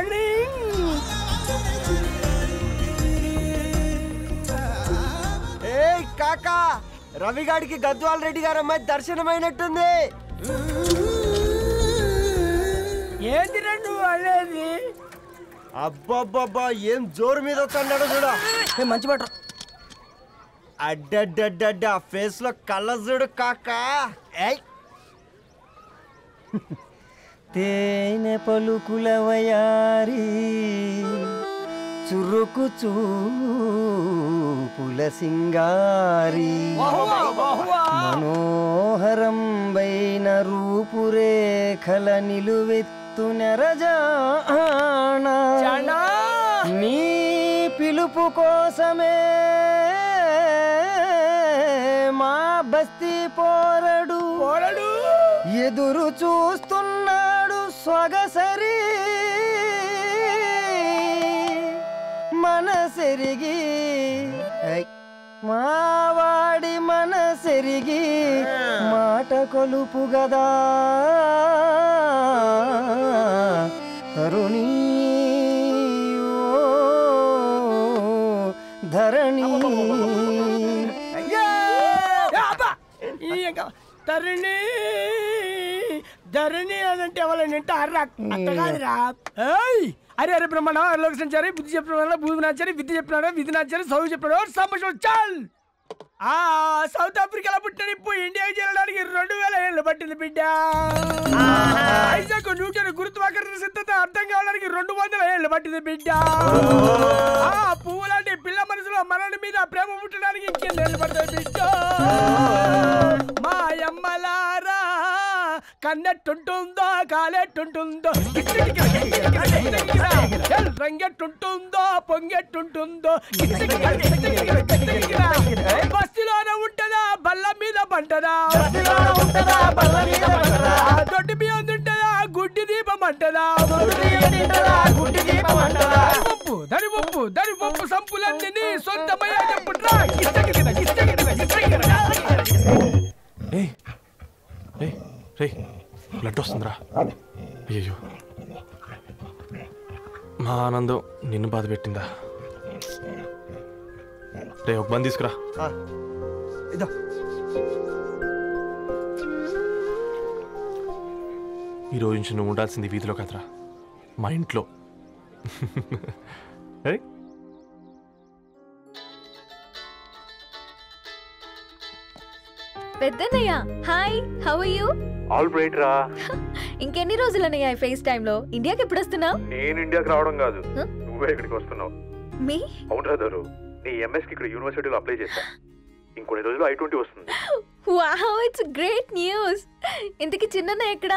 Morning. ఏ కాకా, రవిగాడికి గద్వాల్ రెడ్డి గారు అమ్మాయి దర్శనమైనట్టుంది. ఏంటి నువ్వు అనేది? అబ్బబ్బబ్బా, ఏం జోరు మీద వస్తున్నాడో చూడు. మంచి బట్ట. అడ్డడ్డడ్డ ఫేస్ లో కళ్ళ చూడు కాకా. తేనె పలుకుల వయారి చురుకు చూపుల సింగారి మనోహరం వైన రూపురేఖల నిలువెత్తు నెరజానా నీ పిలుపు కోసమే మా బస్తీ పోరడు ఎదురు చూస్తున్నాడు సొగసరి మనసెరిగి మావాడి మనసెరిగి మాట కొలుపు గదా తరుణీ ధరణి ధరణి ధరణి అదంటే ఎవరైనా అర్రా అట్ట కాదురా. అరే అరే బ్రహ్మణ లోక సంచారి బుద్ధి చెప్పిన భూమి నాచారి విద్య చెప్పినాడు విధి నాచారి చదువు చెప్పినాడు సంభాషణ చాల్. సౌత్ ఆఫ్రికాలో పుట్టిన ఇప్పుడు ఇండియాకి చేరడానికి 2000 ఏళ్ళు పట్టింది బిడ్డ. ఐజాక్ న్యూటన్ గురుత్వాకర్షణ సిద్ధత అర్థం కావడానికి 200 ఏళ్ళు పట్టింది బిడ్డ. పువ్వు లాంటి పిల్ల మనసులో మనని మీద ప్రేమ పుట్టడానికి ఇంకేళ్ళు పడుతుంది బిడ్డ. మా అమ్మలారా కన్నెట్టుంటుందో కాలెట్టుంటుందో రంగెట్టుంటుందో పొంగెట్టుంటుందో బస్తిలోనే ఉంటదా బల్ల మీద పంటదా దొడ్డి బియ్యం ఉంటదా గుడ్డి దీపం అంటదా దరిపప్పు దరిపప్పు సంపులన్నీ సొంతమయ్యేటప్పుడు బ్లడ్ వస్తుందిరా. అయ్యో, మా ఆనందం నిన్ను బాధ పెట్టిందా? రే ఒక బంద్ తీసుకురా. ఈరోజు నుంచి నువ్వు ఉండాల్సింది వీధిలో కదరా, మా ఇంట్లో. పెద్దన్నయ్య hi, how are you? All right రా. ఇంకెన్ని రోజులన్నయ్య ఫేస్ టైమ్ లో? ఇండియాకి ఎప్పుడు వస్తున్నావు? నేను ఇండియాకి రావడం కాదు, నువ్వే ఇక్కడికి వస్తున్నావు. మీ అవునరా దరు, నీ ఎంఎస్ కి ఇక్కడ యూనివర్సిటీలో అప్లై చేశా. ఇంకొన్ని రోజులు I-20 వస్తుంది. Wow, it's great news. ఇంతకి చిన్నన్నయ్య ఎక్కడ?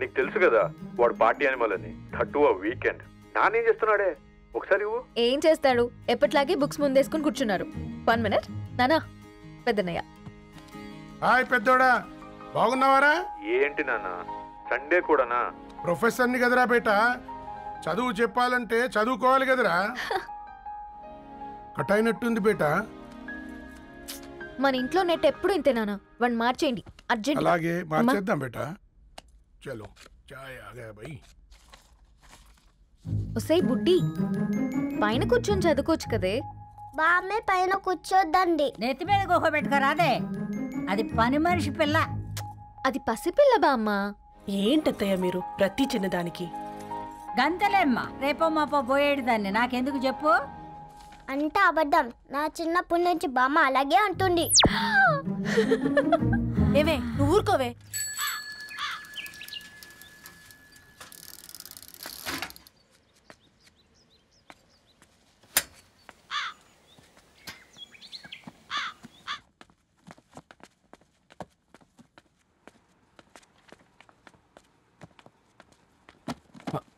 నీకు తెలుసు కదా వాడు పార్టీ యానిమల్ అని. థర్టు ఆ వీకెండ్ నానేం చేస్తున్నాడే ఒకసారి ఏం చేస్తాడు, ఎప్పట్లాగే బుక్స్ ముందేసుకుని కూర్చున్నారు. 1 minute నానా. పెద్దన్నయ్య హాయ్ పెద్దోడా, బాగున్నావారా? ఏంటి నాన్న సండే కూడానా? ప్రొఫెసర్ని కదరా బేట, చదువు చెప్పాలంటే చదువుకోవాలి కదరా. కట్ అయినట్టుంది బేట. మన ఇంట్లో నెట్ ఎప్పుడు ఇంతేనా? వన్ మార్చేయండి అర్జెంట్. అలాగే మార్చేద్దాం బేట. చలో చాయ్ ఆగా భయ్. ఒసే బుడ్డి, పైన కూర్చొని చదువుకోవచ్చు కదే. బామ్మే పైన కూర్చోద్దండి. నెత్తి మీద గుహ పెట్టుకోరాదే, అది పని మనిషి పిల్ల. అది పసిపిల్ల బామ్మ. ఏంటత్తయ్య మీరు ప్రతి చిన్నదానికి? గంతలేమ్మా, రేపో మాపో పోయేడు దాన్ని, నాకెందుకు చెప్పు? అంటే అబద్ధం. నా చిన్నప్పటి నుంచి బామ్మ అలాగే అంటుంది. ఏవే నువ్వు ఊరుకోవే.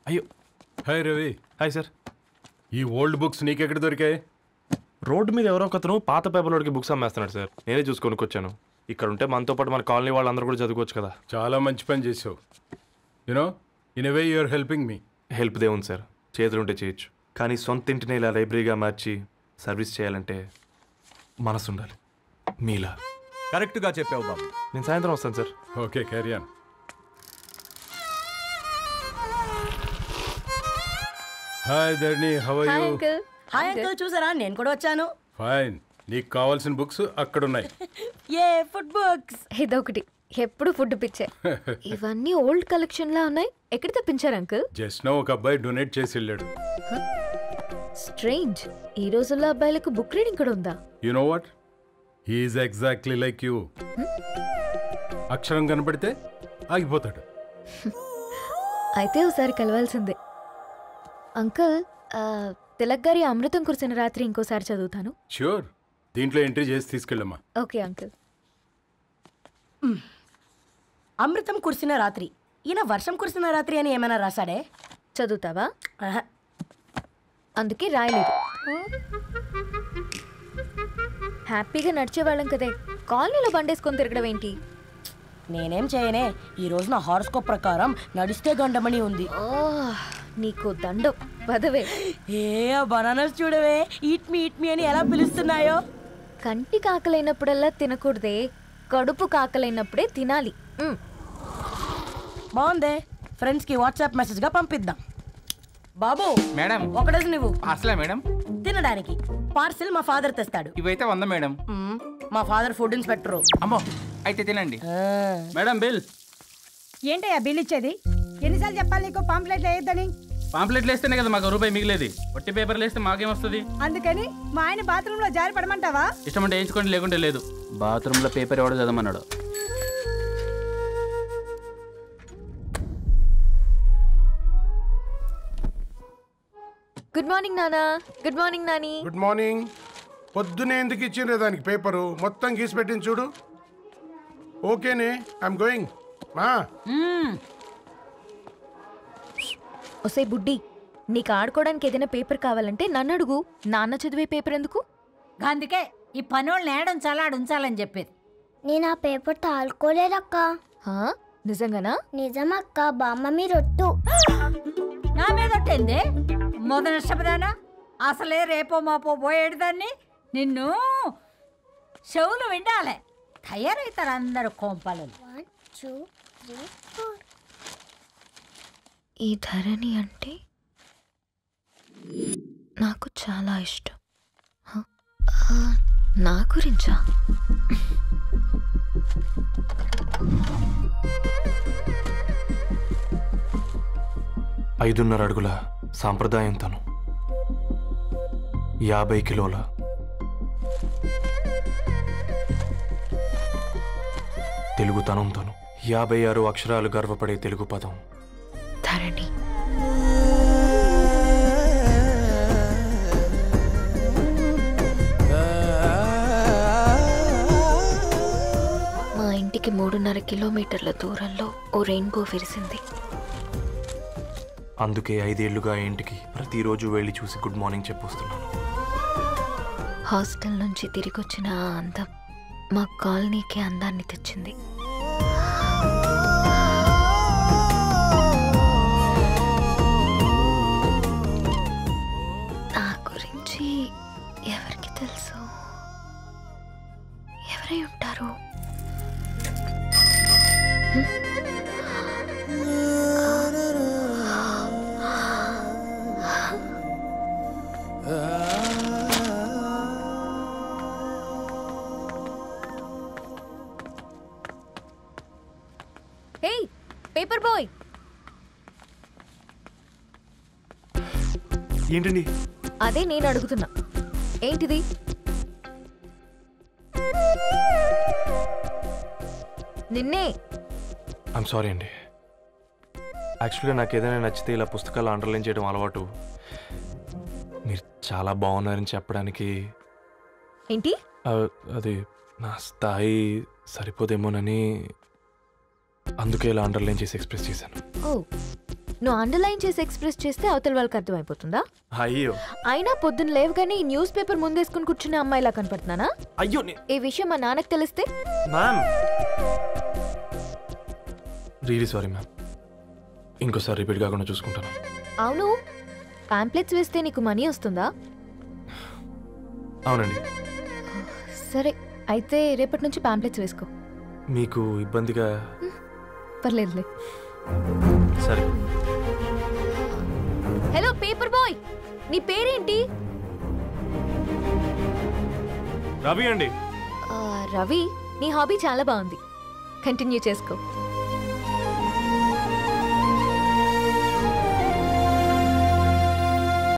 అయ్యో. హాయ్ రవి. Hi sir. ఈ ఓల్డ్ బుక్స్ నీకెక్కడ దొరికాయి? రోడ్డు మీద ఎవరో ఒకతను పాత పేపర్లోకి బుక్స్ అమ్మేస్తున్నాడు సార్. నేనే చూసుకొని వచ్చాను. ఇక్కడ ఉంటే మనతో పాటు మన కాలనీ వాళ్ళందరూ కూడా చదువుకోవచ్చు కదా. చాలా మంచి పని చేసావు. You know in a way you are helping me. Help దేవుంది సార్, చేతులు ఉంటే చేయొచ్చు. కానీ సొంత ఇంటిని ఇలా లైబ్రరీగా మార్చి సర్వీస్ చేయాలంటే మనసు ఉండాలి మీలా. కరెక్ట్గా చెప్పావు బాబు. నేను సాయంత్రం వస్తాను sir. Okay carry on. Hi Dharni, how are hi you? Uncle. Hi uncle, చూసారా నేను కూడా వచ్చాను. ఫైన్. నీకు కావాల్సిన బుక్స్ అక్కడ ఉన్నాయి. ఏ ఫుడ్ బుక్స్? ఇదొకటి, ఎప్పుడు ఫుడ్ పిచ్చే. ఇవన్నీ ఓల్డ్ కలెక్షన్ లా ఉన్నాయి. ఎక్కడ తెప్పించారు అంకుల్? జస్ట్ నో ఒక అబ్బాయి డొనేట్ చేసి వెళ్ళాడు. స్ట్రేంజ్, ఈ రోజుల్లో అబ్బాయిలకు బుక్ రీడింగ్ కూడా ఉందా? You know what, he is exactly like you. అక్షరం కనపడితే ఆగిపోతాడు. అయితే ఒకసారి కలవాల్సిందే. అంకుల్, తిలక్ గారి అమృతం కురిసిన రాత్రి ఇంకోసారి చదువుతాను. ష్యూర్, దీంట్లో ఎంట్రీ చేసి తీసుకెళ్ళమ్మా. Okay uncle. అమృతం కురిసిన రాత్రి. ఈయన వర్షం కురిసిన రాత్రి అని ఏమైనా రాశాడే? చదువుతావా? ఆహా. అందుకే రాయలేదు. హ్యాపీగా నడిచేవాళ్ళం కదే, కాలనీలో బండేసుకొని తిరగడం ఏంటి? నేనేం చేయనే, ఈ రోజు నా హారోస్కోప్ ప్రకారం నడిస్తే గండమని ఉంది. నీకు దండం పదవే. ఏ బనానాస్ చూడవే, ఈట్ మీ అని ఎలా పిలుస్తున్నాయో. కంటి కాకలైనప్పుడల్లా తినకూడదే, కడుపు కాకలైనప్పుడే తినాలి. బాగుందే, ఫ్రెండ్స్ కి వాట్సాప్ మెసేజ్ గా పంపిద్దాం. బాబు మేడం, ఒకటేసి నువ్వు పార్సలా మేడం? తినడానికి పార్సిల్ మా ఫాదర్ తెస్తాడు. ఇవైతే 100 మేడం. మా ఫాదర్ ఫుడ్ ఇన్స్పెక్టర్. అమ్మో, అయితే తినండి. Madam bill. ఏంటయ్యా బిల్ ఇచ్చేది? ఎన్నిసార్లు చెప్పాలి నీకు పాంప్లెట్లు వేయొద్దని? పాంప్లెట్లు వేస్తేనే కదా మాకు రూపాయి మిగిలేది. వట్టి పేపర్లు వేస్తే మాకేమొస్తుంది? అందుకని మా ఆయన బాత్రూమ్ లో జారి పడమంటావా? ఇష్టమంటే వేయించుకోండి, లేకుంటే లేదు. బాత్రూమ్ లో పేపర్ ఎవడో చదవమన్నాడు. గుడ్ మార్నింగ్ నానా. Good morning Nani. Good morning. పొద్దునే ఎందుకు ఇచ్చిండ్రే దానికి పేపరు? మొత్తం గీసి పెట్టింది చూడు. ఓకేనే, ఐఎమ్ గోయింగ్. మా ఒసే బుడ్డి, నీకు ఆడుకోవడానికి ఏదైనా పేపర్ కావాలంటే నన్ను అడుగు. నాన్న చదివే పేపర్ ఎందుకు? అందుకే ఈ పనోళ్ళని ఏడం ఉంచాలని చెప్పేది. నేను ఆ పేపర్ తాలుకోలేదక్క. నిజంగానా? నిజమక్క, బామ్మ మీరొట్టు. నా మీద ఒట్టేంది మొదటి నష్టపదానా? అసలే రేపో మాపో పోయేడు దాన్ని. నిన్ను చెవులు విండాలే, తయారవుతారు అందరు కోంపాలు. 1 2 3 4. ఈ ధరణి అంటే నాకు చాలా ఇష్టం. నా గురించా? 5.5 అడుగుల సాంప్రదాయం తను, 50 కిలోల తెలుగుతనం తను, 56 అక్షరాలు గర్వపడే తెలుగు పదం ధరణి. మా ఇంటికి 3.5 కిలోమీటర్ల దూరంలో ఓ రెయిన్బో విరిసింది. అందుకే 5 ఏళ్లుగా ఇంటికి ప్రతిరోజు వెళ్ళి చూసి గుడ్ మార్నింగ్ చెప్పొస్తున్నాను. హాస్టల్ నుంచి తిరిగి వచ్చిన ఆ అందం మా కాలనీకి అందాన్ని తెచ్చింది. నా గురించి ఎవరికి తెలుసు? ఎవరై ఉంటారు? పేపర్ బాయ్, ఏంటండి? అదే నేను అడుగుతున్నా, ఏంటిది? నిన్నే. ఐమ్ సారీ అండి. యాక్చువల్గా నాకు ఏదైనా నచ్చితే ఇలా పుస్తకాలు అండర్లైన్ చేయడం అలవాటు. మీరు చాలా బాగున్నారని చెప్పడానికి. ఏంటి? అది నా స్థాయి సరిపోదేమోనని, అందుకే ఇలా అండర్లైన్ చేసి ఎక్స్ప్రెస్ చేశాను. ఓ, నువ్వు అండర్లైన్ చేసి ఎక్స్ప్రెస్ చేస్తే అవతల వాళ్ళకి అర్థమైపోతుందా? అయ్యో, అయినా పొద్దున్న లేవగానే ఈ న్యూస్ పేపర్ ముందేసుకుని కూర్చునే అమ్మాయిలా కనపడుతున్నానా? అయ్యో, ఈ విషయం మా నాన్నకు తెలిస్తే? Ma'am, really sorry ma'am. ఇంకోసారి రిపీట్ కాకుండా చూసుకుంటాను. అవును, పాంప్లెట్స్ వేస్తే నీకు మనీ వస్తుందా? అవునండి. సరే, అయితే రేపటి నుంచి పాంప్లెట్స్ వేసుకో. మీకు ఇబ్బందిగా? పర్లేదులే. సరే. Hello paper boy. నీ పేరేంటి? రవి అండి. రవి, నీ హాబీ చాలా బాగుంది, కంటిన్యూ చేసుకో.